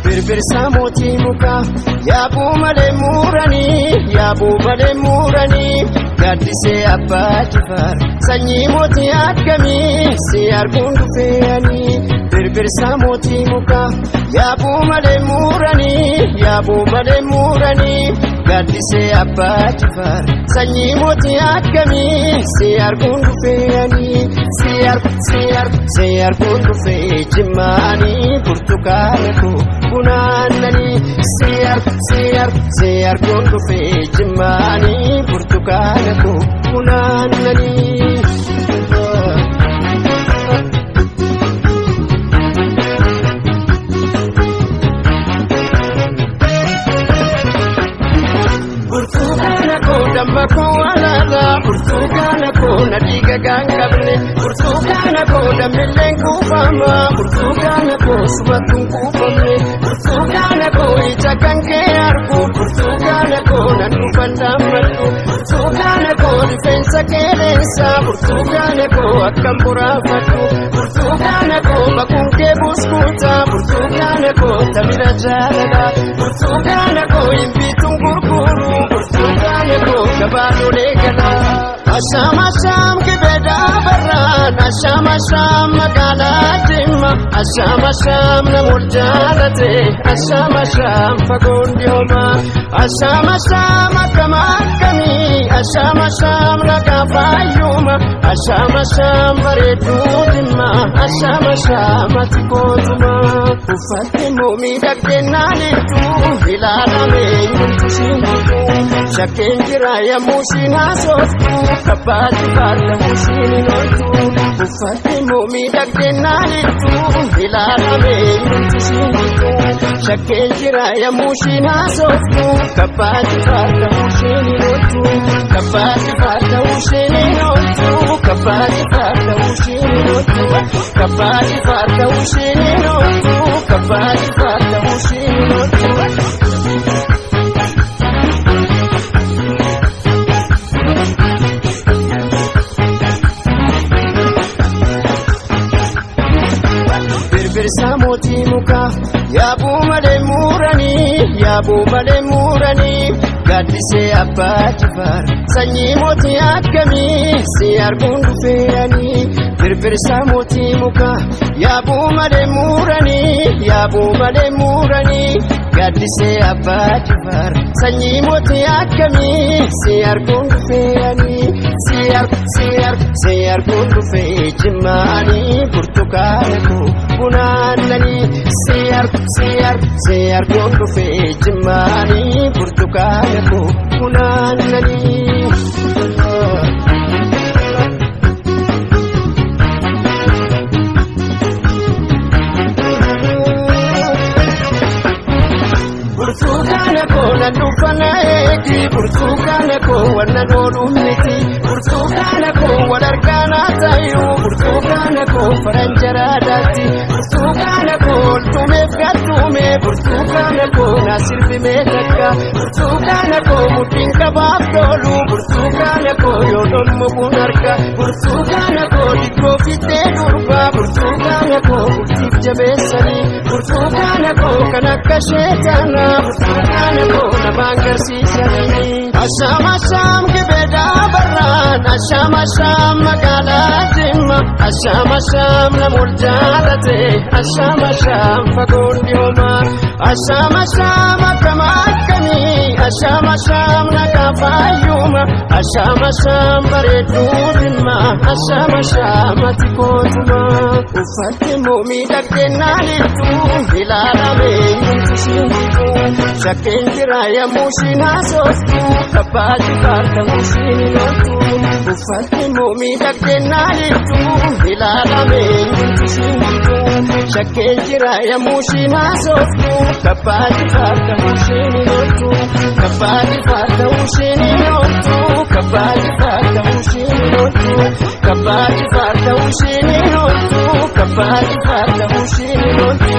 Birbirsa mootii mukaa yaabuu malee muranii gaaddisee abbaa Jifaar sanyii mootii akkamii si arguun dhufeeyanii. Birbirsa mootii mukaa yaabuu malee muranii gaaddisee abbaa Jifaar sanyii mootii akkamii si arguun dhufeeyanii. Si arguun dhufee jimmaanii burtukaana koo bunaananii. Si arguun dhufee jimmaanii burtukaana koo bunaananii. Burtukaana koo damma koo alaala burtukaana koo nadiga gaangabne burtukaana koo dammileen kuufama burtukaana koo subatuun kuufamne burtukaana koo ija kan kee argu burtukaana koo nan dhufan dhaammadhu burtukaana koo rifeensa qeeneensa burtukaana koo akkam buraafadhu burtukaana koo bakuun kee buskuuta burtukaana koo tamira jaalala burtukaana koo hinbiituun gurguru burtukaana koo gabaadolee gala. Asham kibeda barran asham magaalaa Jimma asham namul jaalate asham fagoon dhiyooma asham akkam akkamii asham ragaa fayyuma asham bareedduu Jimma asham ati kootuma uffatte moomii dhagdeen naanittu ilaalamee nyuutu siinguutu shakkeen jira yommuu siin haasoftu. Abbaa Jifaar namuu siin ooltu uffatte moomii dhagdeen naanittu ilaalamee nyuutu siinguutu shakkeen jira yommuu siin haasoftu. Abbaa Jifaar namuu siin ooltu Abbaa Jifaar namuu siin ooltu Abbaa Jifaar namuu siin ooltu Abbaa Jifaar namuu siin ooltu Abbaa Jifaar namuu siin ooltu. Birbirsa mootii mukaa yaabuu malee muranii gaaddisee abbaa Jifaar sanyii mootii akkamii si arguun dhufeeyanii. Birbirsa mootii mukaa yaabuu malee muranii gaaddisee abbaa Jifaar sanyii mootii akkamii si arguun dhufeeyanii. Si arguun dhufee jimmaanii burtukaana koo bunaananii. Si arguun dhufee jimmaanii burtukaana koo bunaananii. Burtukaana koo nan dhufana eegi burtukaana koo wannan ooluu miti burtukaana koo wal argaanaa tayu burtukaana koo faranjaraadhaatti burtukaana koo tumeef gattume burtukaana koo na sirbimee takka burtukaana koo mudhiin qabaaf tolu burtukaana koo yoo dhommu kun harka burtukaana koo dhikkoo fittee durba burtukaana koo murtiif jabeessanii burtukaana koo kan akka sheetana burtukaana koo namaan garsiisanii. Asham kibeda barran asham magaalaa Jimma asham namul jaalate asham fagoon dhiyooma asham akkam akkamii asham nagaa fayyuma asham bareedduu Jimma asham ati kootuma uffatte moomii dhagdeen naanittu ilaalamee nyuutu siinguutu shakkeen jira yommuu siin haasoftu. Abbaa Jifaar namuu siin ooltu uffatte moomii dhagdeen naanittu ilaalamee nyuutu siinguutu shakkeen jira yommuu siin haasoftu. Abbaa Jifaar namuu siin ooltu Abbaa Jifaar namuu siin ooltu Abbaa Jifaar namuu siin ooltu shinoltu kabbaati faata mushinoltu